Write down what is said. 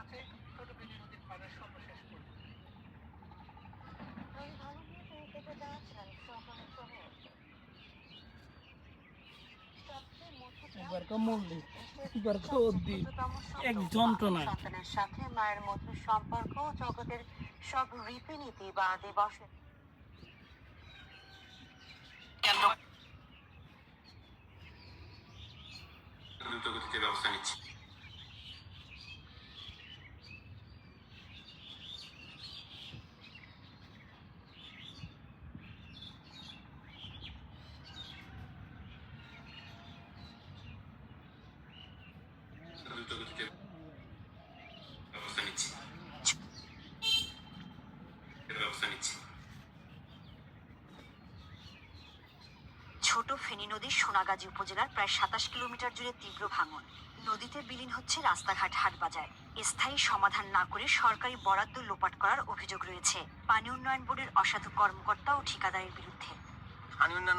হচ্ছে ছোট ফেনী নদীর পাড়ের সর্বশেষ পুল। একবার মল্লিক একবার উদ্দিন এক যন্ত্রণা। সন্তানের সাথে মায়ের মধুর সম্পর্ক জগতের সব রীতিনীতি বা দিবসের দ্রুত গতিতে ব্যবস্থা নিচ্ছে। দ্রুত গতিতে ব্যবস্থা নিচ্ছে। ছোট ফেনী নদীর সোনাগাজী উপজেলার প্রায় ২৭ কিলোমিটার জুড়ে তীব্র ভাঙন। নদীতে বিলীন হচ্ছে রাস্তাঘাট, হাট বাজার। স্থায়ী সমাধান না করে সরকারি বরাদ্দ লোপাট করার অভিযোগ রয়েছে পানি উন্নয়ন বোর্ডের অসাধু কর্মকর্তা ও ঠিকাদারের বিরুদ্ধে। পানি উন্নয়ন